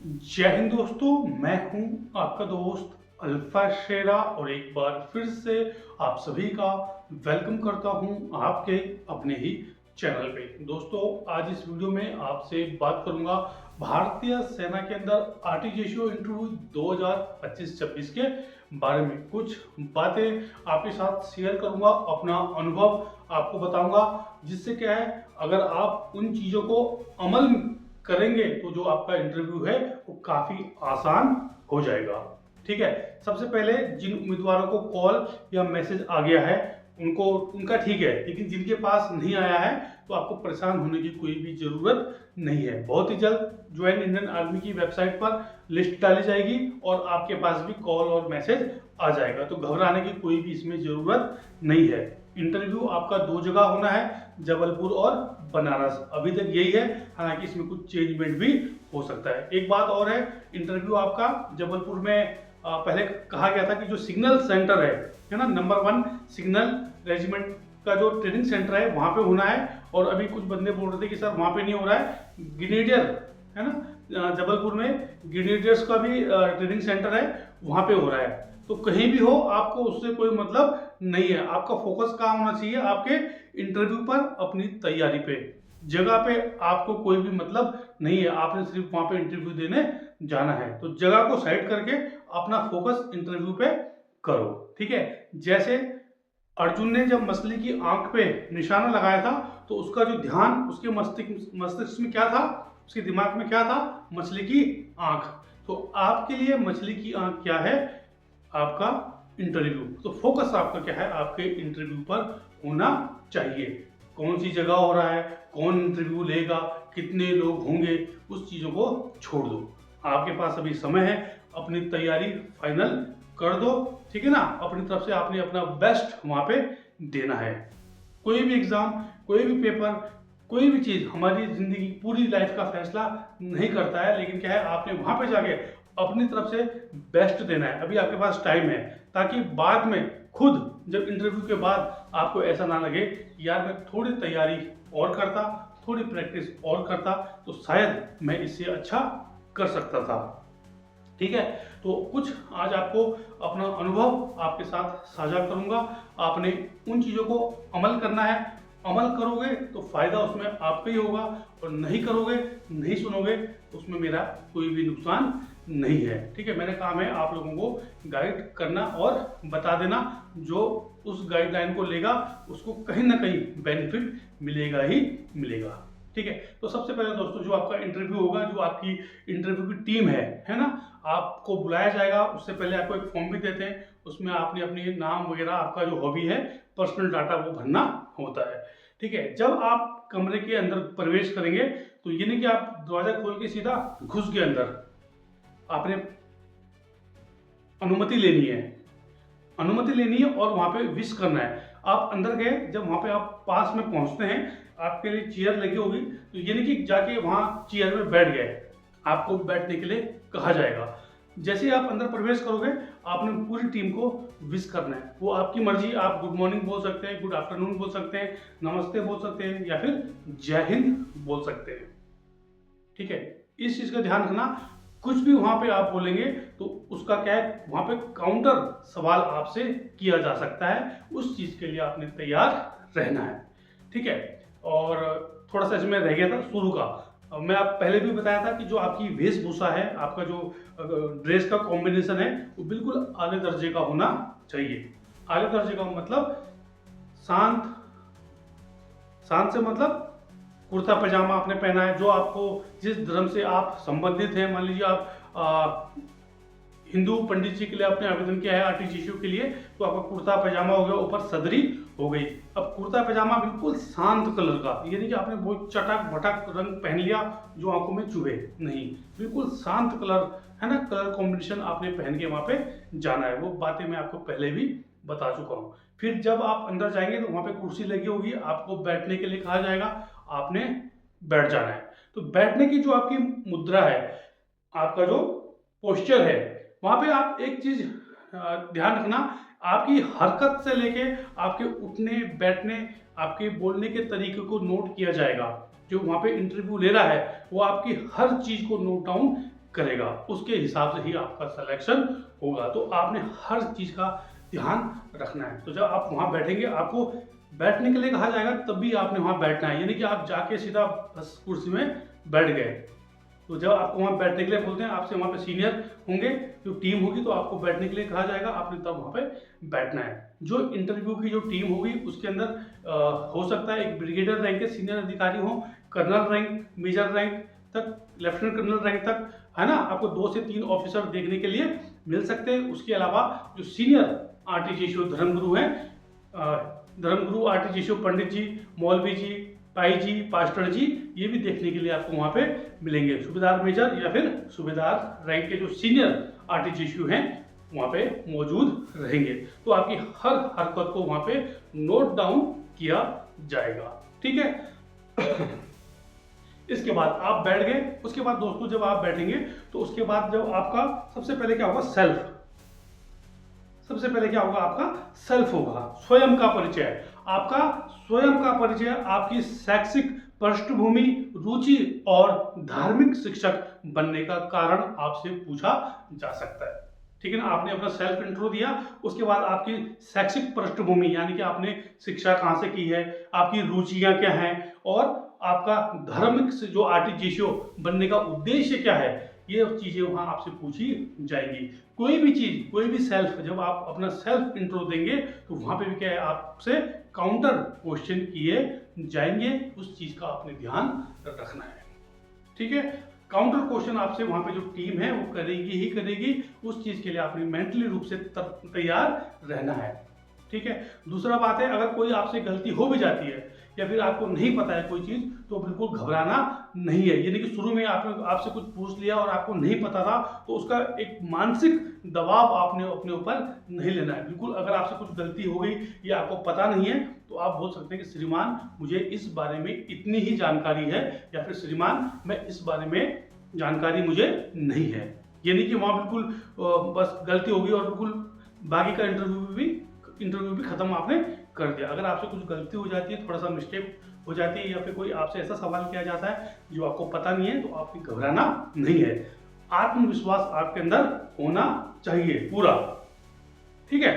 जय हिंद दोस्तों, मैं हूं आपका दोस्त अल्फा शेरा और एक बार फिर से आप सभी का वेलकम करता हूं आपके अपने ही चैनल पे। दोस्तों, आज इस वीडियो में आपसे बात करूंगा भारतीय सेना के अंदर आरटीजीएसओ इंटरव्यू 2025-26 के बारे में। कुछ बातें आपके साथ शेयर करूंगा, अपना अनुभव आपको बताऊंगा, जिससे क्या है, अगर आप उन चीज़ों को अमल करेंगे तो जो आपका इंटरव्यू है वो काफी आसान हो जाएगा। ठीक है, सबसे पहले जिन उम्मीदवारों को कॉल या मैसेज आ गया है उनका ठीक है, लेकिन जिनके पास नहीं आया है तो आपको परेशान होने की कोई भी जरूरत नहीं है। बहुत ही जल्द ज्वाइन इंडियन आर्मी की वेबसाइट पर लिस्ट डाली जाएगी और आपके पास भी कॉल और मैसेज आ जाएगा, तो घबराने की कोई भी इसमें जरूरत नहीं है। इंटरव्यू आपका 2 जगह होना है, जबलपुर और बनारस। अभी तक यही है, हालांकि इसमें कुछ चेंजमेंट भी हो सकता है। एक बात और है, इंटरव्यू आपका जबलपुर में पहले कहा गया था कि जो सिग्नल सेंटर है ना, नंबर 1 सिग्नल रेजिमेंट का जो ट्रेनिंग सेंटर है वहां पे होना है। और अभी कुछ बंदे बोल रहे थे कि सर वहां पे नहीं हो रहा है, ग्रेनेडियर है ना, जबलपुर में ग्रेनेडियर्स का भी ट्रेनिंग सेंटर है, वहां पे हो रहा है। तो कहीं भी हो, आपको उससे कोई मतलब नहीं है। आपका फोकस कहाँ होना चाहिए? आपके इंटरव्यू पर, अपनी तैयारी पे। जगह पे आपको कोई भी मतलब नहीं है, आपने सिर्फ वहां पे इंटरव्यू देने जाना है। तो जगह को साइड करके अपना फोकस इंटरव्यू पे करो। ठीक है, जैसे अर्जुन ने जब मछली की आंख पे निशाना लगाया था तो उसका जो ध्यान उसके मस्तिष्क में क्या था, उसके दिमाग में क्या था? मछली की आंख। तो आपके लिए मछली की आंख क्या है? आपका इंटरव्यू। तो फोकस आपका क्या है? आपके इंटरव्यू पर होना चाहिए। कौन सी जगह हो रहा है, कौन इंटरव्यू लेगा, कितने लोग होंगे, उस चीजों को छोड़ दो। आपके पास अभी समय है, अपनी तैयारी फाइनल कर दो। ठीक है ना, अपनी तरफ से आपने अपना बेस्ट वहां पे देना है। कोई भी एग्जाम, कोई भी पेपर, कोई भी चीज हमारी जिंदगी पूरी लाइफ का फैसला नहीं करता है, लेकिन क्या है, आपने वहां पे जाके अपनी तरफ से बेस्ट देना है। अभी आपके पास टाइम है, ताकि बाद में खुद जब इंटरव्यू के बाद आपको ऐसा ना लगे यार मैं थोड़ी तैयारी और करता, थोड़ी प्रैक्टिस और करता तो शायद मैं इससे अच्छा कर सकता था। ठीक है, तो कुछ आज आपको अपना अनुभव आपके साथ साझा करूंगा। आपने उन चीजों को अमल करना है। अमल करोगे तो फायदा उसमें आपका ही होगा, और नहीं करोगे, नहीं सुनोगे, उसमें मेरा कोई भी नुकसान नहीं है। ठीक है, मेरा काम है आप लोगों को गाइड करना और बता देना। जो उस गाइडलाइन को लेगा उसको कहीं ना कहीं बेनिफिट मिलेगा ही मिलेगा। ठीक है, तो सबसे पहले दोस्तों, जो आपका इंटरव्यू होगा, जो आपकी इंटरव्यू की टीम है ना, आपको बुलाया जाएगा। उससे पहले आपको एक फॉर्म भी देते हैं, उसमें आपने अपनी नाम वगैरह, आपका जो हॉबी है, पर्सनल डाटा वो भरना होता है। ठीक है, जब आप कमरे के अंदर प्रवेश करेंगे तो ये नहीं कि आप दरवाजा खोल के सीधा घुस गए अंदर। आपने अनुमति लेनी है, अनुमति लेनी है और वहां पे विश करना है। आप अंदर गए, जब वहां पे आप पास में पहुंचते हैं, आपके लिए चेयर लगी होगी, तो ये नहीं कि जाके वहां चेयर में बैठ गए, आपको बैठने के लिए कहा जाएगा। जैसे ही आप अंदर प्रवेश करोगे, आपने पूरी टीम को विश करना है। वो आपकी मर्जी, आप गुड मॉर्निंग बोल सकते हैं, गुड आफ्टरनून बोल सकते हैं, नमस्ते बोल सकते हैं, या फिर जय हिंद बोल सकते हैं। ठीक है, इस चीज का ध्यान रखना। कुछ भी वहां पे आप बोलेंगे तो उसका क्या है, वहां पे काउंटर सवाल आपसे किया जा सकता है। उस चीज के लिए आपने तैयार रहना है। ठीक है, और थोड़ा सा इसमें रह गया था शुरू का, मैं आप पहले भी बताया था कि जो आपकी वेशभूषा है, आपका जो ड्रेस का कॉम्बिनेशन है, वो बिल्कुल आले दर्जे का होना चाहिए। आले दर्जे का मतलब शांत, शांत से मतलब कुर्ता पजामा आपने पहना है। जो आपको, जिस धर्म से आप संबंधित हैं, मान लीजिए आप हिंदू पंडित जी के लिए आपने आवेदन किया है आरटीजीएसओ के लिए, तो आपका कुर्ता पजामा हो गया, ऊपर सदरी हो गई। अब कुर्ता पजामा बिल्कुल शांत कलर का, ये नहीं कि आपने बहुत चटक भटक रंग पहन लिया जो आंखों में चुभे, नहीं, बिल्कुल शांत कलर है ना, कलर कॉम्बिनेशन आपने पहन के वहां पे जाना है। वो बातें मैं आपको पहले भी बता चुका हूँ। फिर जब आप अंदर जाएंगे तो वहां पे कुर्सी लगी होगी, आपको बैठने के लिए कहा जाएगा, आपने बैठ जाना है। तो बैठने की जो आपकी मुद्रा है, आपका जो पोस्चर है, वहां पे आप एक चीज ध्यान रखना, आपकी हरकत से लेके आपके उठने बैठने, आपके बोलने के तरीके को नोट किया जाएगा। जो वहां पे इंटरव्यू ले रहा है वो आपकी हर चीज को नोट डाउन करेगा, उसके हिसाब से ही आपका सिलेक्शन होगा। तो आपने हर चीज़ का ध्यान रखना है। तो जब आप वहाँ बैठेंगे, आपको बैठने के लिए कहा जाएगा तब भी आपने वहाँ बैठना है, यानी कि आप जाके सीधा बस कुर्सी में बैठ गए। तो जब आपको वहाँ बैठने के लिए बोलते हैं, आपसे वहाँ पे सीनियर होंगे, जो टीम होगी, तो आपको बैठने के लिए कहा जाएगा, आपने तब वहाँ पे बैठना है। जो इंटरव्यू की जो टीम होगी उसके अंदर हो सकता है एक ब्रिगेडियर रैंक के सीनियर अधिकारी हो, कर्नल रैंक, मेजर रैंक तक, लेफ्टिनेंट कर्नल रैंक तक, है ना। आपको 2 से 3 ऑफिसर देखने के लिए मिल सकते हैं। उसके अलावा जो सीनियर आर्टिजेशियो धर्मगुरु हैं, धर्मगुरु आर्टिजेशियो पंडित जी, मौलवी जी, पाई जी, पास्टर जी, ये भी देखने के लिए आपको वहाँ पे मिलेंगे। सूबेदार मेजर या फिर सूबेदार रैंक के जो सीनियर आर्टिजेशियो हैं वहाँ पे मौजूद रहेंगे। तो आपकी हर हरकत को वहाँ पे नोट डाउन किया जाएगा, ठीक है। इसके बाद आप बैठ गए। उसके बाद दोस्तों जब आप बैठेंगे तो उसके बाद जब आपका सबसे पहले क्या होगा, सबसे पहले क्या होगा, आपका सेल्फ होगा, स्वयं का परिचय। आपका स्वयं का परिचय आपकी शैक्षिक पृष्ठभूमि, रुचि और धार्मिक शिक्षक बनने का कारण आपसे पूछा जा सकता है, ठीक है ना। आपने अपना सेल्फ इंट्रो दिया, उसके बाद आपकी शैक्षिक पृष्ठभूमि यानी कि आपने शिक्षा कहाँ से की है, आपकी रुचियां क्या हैं, और आपका धार्मिक से जो आर्टिजेशियो बनने का उद्देश्य क्या है, ये चीजें वहां आपसे पूछी जाएंगी। कोई भी चीज, कोई भी सेल्फ, जब आप अपना सेल्फ इंट्रो देंगे तो वहां पे भी क्या है, आपसे काउंटर क्वेश्चन किए जाएंगे। उस चीज का आपने ध्यान रखना है, ठीक है। काउंटर क्वेश्चन आपसे वहां पे जो टीम है वो करेगी ही करेगी। उस चीज के लिए आपने मेंटली रूप से तैयार रहना है, ठीक है। दूसरा बात है, अगर कोई आपसे गलती हो भी जाती है या फिर आपको नहीं पता है कोई चीज, तो बिल्कुल घबराना नहीं है। यानी कि शुरू में आपसे कुछ पूछ लिया और आपको नहीं पता था, तो उसका एक मानसिक दबाव आपने अपने ऊपर नहीं लेना है। बिल्कुल अगर आपसे कुछ गलती हो गई या आपको पता नहीं है, तो आप बोल सकते हैं कि श्रीमान मुझे इस बारे में इतनी ही जानकारी है, या फिर श्रीमान मैं इस बारे में जानकारी मुझे नहीं है। यानी कि वहाँ बिल्कुल बस गलती होगी और बिल्कुल बाकी का इंटरव्यू भी खत्म आपने कर दिया। अगर आपसे कुछ गलती हो जाती है, थोड़ा सा मिस्टेक हो जाती है, या फिर कोई आपसे ऐसा सवाल किया जाता है जो आपको पता नहीं है, तो आपको घबराना नहीं है। आत्मविश्वास आपके अंदर होना चाहिए पूरा, ठीक है।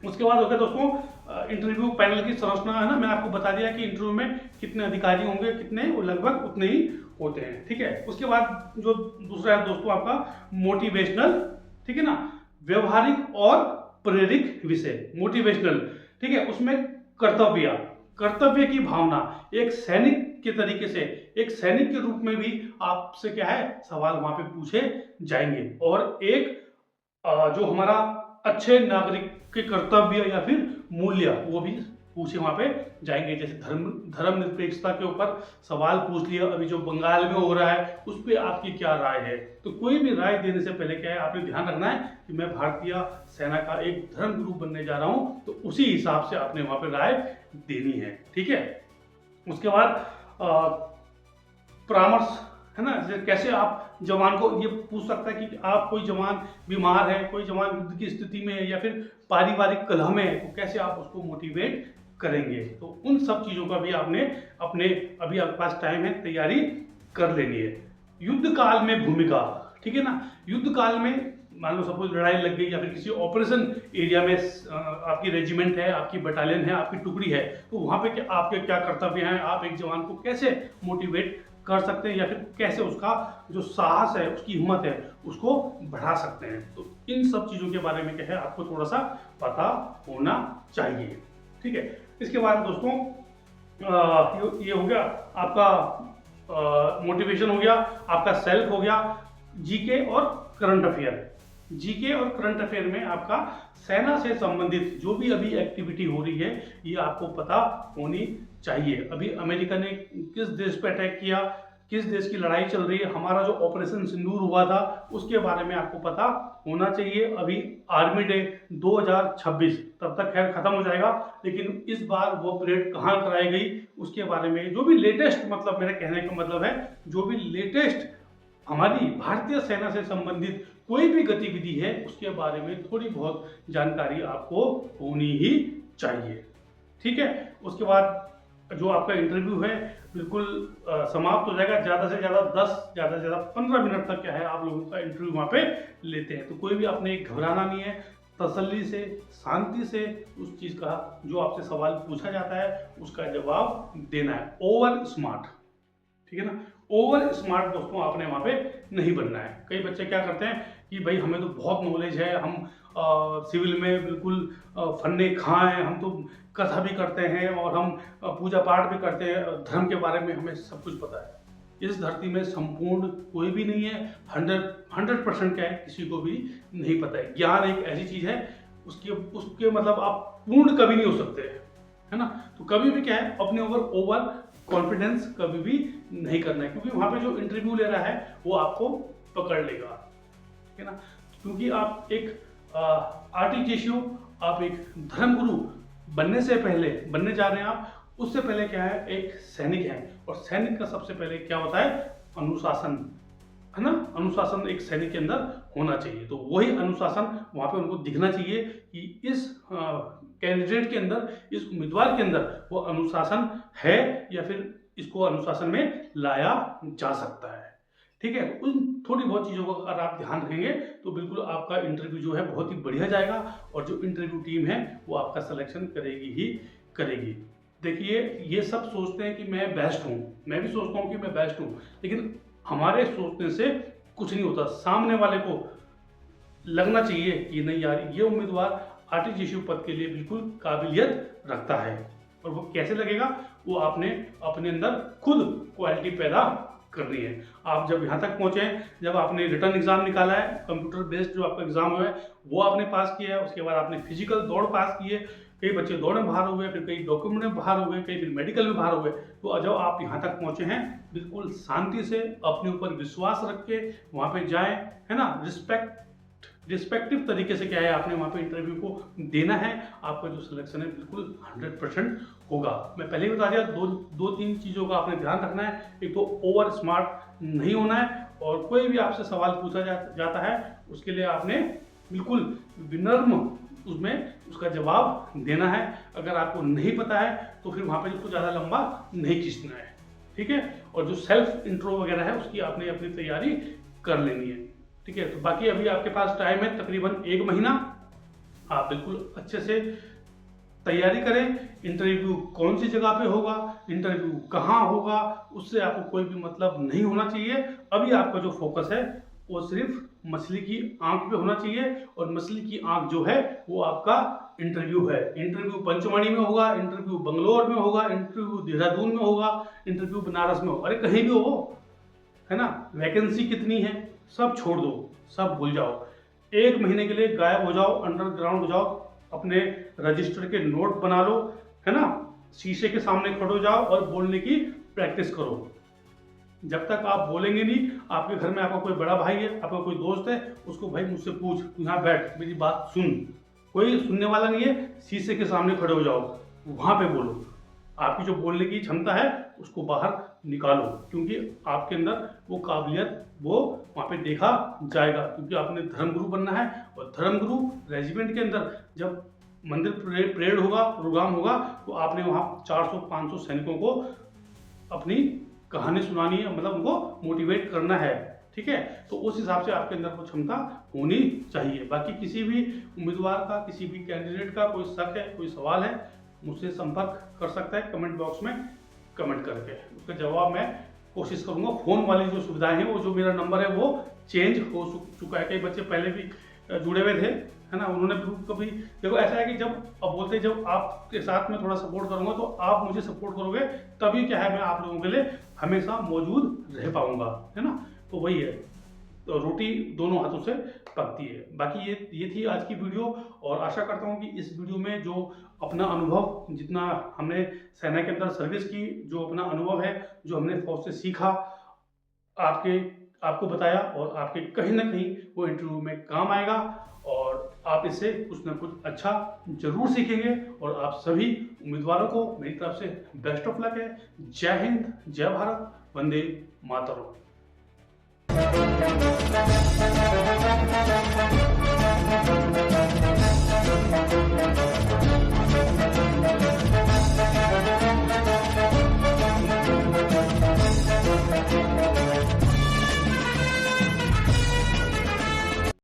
उसके बाद हो गया दोस्तों इंटरव्यू पैनल की संरचना, है ना। मैंने आपको बता दिया कि इंटरव्यू में कितने अधिकारी होंगे, कितने, वो लगभग उतने ही होते हैं, ठीक है। उसके बाद जो दूसरा है दोस्तों आपका मोटिवेशनल, ठीक है ना, व्यवहारिक और प्रेरक विषय, मोटिवेशनल, ठीक है। उसमें कर्तव्य की भावना, एक सैनिक के तरीके से, एक सैनिक के रूप में भी आपसे क्या है, सवाल वहां पे पूछे जाएंगे। और एक जो हमारा अच्छे नागरिक के कर्तव्य या फिर मूल्य, वो भी पूछे वहां पे जाएंगे। जैसे धर्मनिरपेक्षता के ऊपर सवाल पूछ लिया, अभी जो बंगाल में हो रहा है उस पर आपकी क्या राय है। तो कोई भी राय देने से पहले क्या है, आपने ध्यान रखना है कि मैं भारतीय सेना का एक धर्मगुरु बनने जा रहा हूं, तो उसी हिसाब से आपने वहां पे राय देनी है, ठीक है। उसके बाद परामर्श, है ना। जैसे कैसे आप जवान को, ये पूछ सकता है कि आप, कोई जवान बीमार है, कोई जवान युद्ध की स्थिति में है, या फिर पारिवारिक कलह में है, तो कैसे आप उसको मोटिवेट करेंगे। तो उन सब चीजों का भी आपने अपने, अभी आपके पास टाइम है, तैयारी कर लेनी है। युद्ध काल में भूमिका, ठीक है ना। युद्ध काल में मान लो सपोज लड़ाई लग गई, या फिर किसी ऑपरेशन एरिया में आपकी रेजिमेंट है, आपकी बटालियन है, आपकी टुकड़ी है, तो वहां पे आपके क्या कर्तव्य हैं, आप एक जवान को कैसे मोटिवेट कर सकते हैं, या फिर कैसे उसका जो साहस है, उसकी हिम्मत है, उसको बढ़ा सकते हैं। तो इन सब चीजों के बारे में क्या है, आपको थोड़ा सा पता होना चाहिए, ठीक है। इसके बाद दोस्तों ये हो गया आपका मोटिवेशन हो गया, आपका सेल्फ हो गया, जीके और करंट अफेयर। जीके और करंट अफेयर में आपका सेना से संबंधित जो भी अभी एक्टिविटी हो रही है, ये आपको पता होनी चाहिए। अभी अमेरिका ने किस देश पे अटैक किया, किस देश की लड़ाई चल रही है, हमारा जो ऑपरेशन सिंदूर हुआ था उसके बारे में आपको पता होना चाहिए। अभी आर्मी डे 2026 तब तक खैर खत्म हो जाएगा, लेकिन इस बार वो परेड कहाँ कराई गई उसके बारे में जो भी लेटेस्ट, मतलब मेरे कहने का मतलब है, जो भी लेटेस्ट हमारी भारतीय सेना से संबंधित कोई भी गतिविधि है उसके बारे में थोड़ी बहुत जानकारी आपको होनी ही चाहिए, ठीक है। उसके बाद जो आपका इंटरव्यू है बिल्कुल समाप्त हो जाएगा। ज़्यादा से ज़्यादा 10, ज़्यादा से ज़्यादा 15 मिनट तक क्या है आप लोगों का इंटरव्यू वहाँ पे लेते हैं। तो कोई भी आपने घबराना नहीं है, तसल्ली से, शांति से उस चीज़ का जो आपसे सवाल पूछा जाता है उसका जवाब देना है। ओवर स्मार्ट, ठीक है ना। ओवर स्मार्ट दोस्तों आपने वहाँ पे नहीं बनना है। कई बच्चे क्या करते हैं कि भाई हमें तो बहुत नॉलेज है, हम सिविल में बिल्कुल फन्ने खां हैं, हम तो कथा भी करते हैं और हम पूजा पाठ भी करते हैं, धर्म के बारे में हमें सब कुछ पता है। इस धरती में संपूर्ण कोई भी नहीं है, 100% क्या है किसी को भी नहीं पता है। ज्ञान एक ऐसी चीज है उसके मतलब आप पूर्ण कभी नहीं हो सकते, है ना। तो कभी भी क्या है अपने ओवर कॉन्फिडेंस कभी भी नहीं करना है, क्योंकि वहां पे जो इंटरव्यू ले रहा है वो आपको पकड़ लेगा, है ना। क्योंकि आप एक आर्टिस्ट हो, आप एक धर्मगुरु बनने से पहले बनने जा रहे हैं आप, उससे पहले क्या है एक सैनिक है, और सैनिक का सबसे पहले क्या होता है अनुशासन, है ना। अनुशासन एक सैनिक के अंदर होना चाहिए। तो वही अनुशासन वहां पे उनको दिखना चाहिए कि इस कैंडिडेट के अंदर, इस उम्मीदवार के अंदर वो अनुशासन है या फिर इसको अनुशासन में लाया जा सकता है, ठीक है। उन थोड़ी बहुत चीज़ों का अगर आप ध्यान रखेंगे तो बिल्कुल आपका इंटरव्यू जो है बहुत ही बढ़िया जाएगा, और जो इंटरव्यू टीम है वो आपका सिलेक्शन करेगी ही करेगी। देखिए ये सब सोचते हैं कि मैं बेस्ट हूँ, मैं भी सोचता हूँ कि मैं बेस्ट हूँ, लेकिन हमारे सोचने से कुछ नहीं होता। सामने वाले को लगना चाहिए कि नहीं यार ये उम्मीदवार आर्टिस्ट पद के लिए बिल्कुल काबिलियत रखता है। और वो कैसे लगेगा, वो आपने अपने अंदर खुद क्वालिटी पैदा करनी है। आप जब यहाँ तक पहुँचे, जब आपने रिटर्न एग्जाम निकाला है, कंप्यूटर बेस्ड जो आपका एग्जाम हुआ है वो आपने पास किया है, उसके बाद आपने फिजिकल दौड़ पास की है, कई बच्चे दौड़ में बाहर हो गए, फिर कई डॉक्यूमेंट में बाहर हो गए, कई फिर मेडिकल में बाहर हो गए। तो जब आप यहाँ तक पहुँचे हैं बिल्कुल शांति से अपने ऊपर विश्वास रख के वहाँ पे जाएं, है ना। रिस्पेक्टिव तरीके से क्या है आपने वहाँ पे इंटरव्यू को देना है, आपका जो सिलेक्शन है बिल्कुल 100% होगा। मैं पहले ही बता दिया, दो तीन चीज़ों का आपने ध्यान रखना है। एक तो ओवर स्मार्ट नहीं होना है, और कोई भी आपसे सवाल पूछा जाता है उसके लिए आपने बिल्कुल विनम्र उसमें उसका जवाब देना है। अगर आपको नहीं पता है तो फिर वहाँ पे उसको ज़्यादा लंबा नहीं खींचना है, ठीक है। और जो सेल्फ इंट्रो वगैरह है उसकी आपने अपनी तैयारी कर लेनी है, ठीक है। तो बाकी अभी आपके पास टाइम है तकरीबन 1 महीना, आप बिल्कुल अच्छे से तैयारी करें। इंटरव्यू कौन सी जगह पे होगा, इंटरव्यू कहाँ होगा, उससे आपको कोई भी मतलब नहीं होना चाहिए। अभी आपका जो फोकस है वो सिर्फ मछली की आंख पे होना चाहिए, और मछली की आंख जो है वो आपका इंटरव्यू है। इंटरव्यू पंचमढ़ी में होगा, इंटरव्यू बंगलोर में होगा, इंटरव्यू देहरादून में होगा, इंटरव्यू बनारस में होगा, अरे कहीं भी हो, है ना। वैकेंसी कितनी है सब छोड़ दो, सब भूल जाओ, 1 महीने के लिए गायब हो जाओ, अंडरग्राउंड हो जाओ, अपने रजिस्टर के नोट बना लो, है ना। शीशे के सामने खड़े हो जाओ और बोलने की प्रैक्टिस करो। जब तक आप बोलेंगे नहीं, आपके घर में आपका कोई बड़ा भाई है, आपका कोई दोस्त है, उसको भाई मुझसे पूछ, तू यहाँ बैठ मेरी बात सुन, कोई सुनने वाला नहीं है, शीशे के सामने खड़े हो जाओ, वहां पे बोलो। आपकी जो बोलने की क्षमता है उसको बाहर निकालो, क्योंकि आपके अंदर वो काबिलियत वो वहाँ पे देखा जाएगा, क्योंकि आपने धर्मगुरु बनना है। और धर्मगुरु रेजिमेंट के अंदर जब मंदिर परेड होगा, प्रोग्राम होगा, तो आपने वहाँ 400-500 सैनिकों को अपनी कहानी सुनानी है, मतलब उनको मोटिवेट करना है, ठीक है। तो उस हिसाब से आपके अंदर वो क्षमता होनी चाहिए। बाकी किसी भी उम्मीदवार का, किसी भी कैंडिडेट का कोई शक है, कोई सवाल है, मुझसे संपर्क कर सकता है कमेंट बॉक्स में कमेंट करके, उसका जवाब मैं कोशिश करूंगा। फोन वाली जो सुविधाएं हैं, वो जो मेरा नंबर है वो चेंज हो चुका है। कई बच्चे पहले भी जुड़े हुए थे, है ना, उन्होंने कभी देखो ऐसा है कि जब अब बोलते जब आपके साथ में थोड़ा सपोर्ट करूंगा तो आप मुझे सपोर्ट करोगे, तभी क्या है मैं आप लोगों के लिए हमेशा मौजूद रह पाऊंगा, है ना। तो वही है, तो रोटी दोनों हाथों से पकती है। बाकी ये थी आज की वीडियो, और आशा करता हूँ कि इस वीडियो में जो अपना अनुभव, जितना हमने सेना के अंदर सर्विस की, जो अपना अनुभव है, जो हमने फौज से सीखा, आपको बताया, और आपके कहीं ना कहीं वो इंटरव्यू में काम आएगा, और आप इससे कुछ ना कुछ अच्छा जरूर सीखेंगे। और आप सभी उम्मीदवारों को मेरी तरफ से बेस्ट ऑफ लक है। जय हिंद, जय भारत, वंदे मातरम।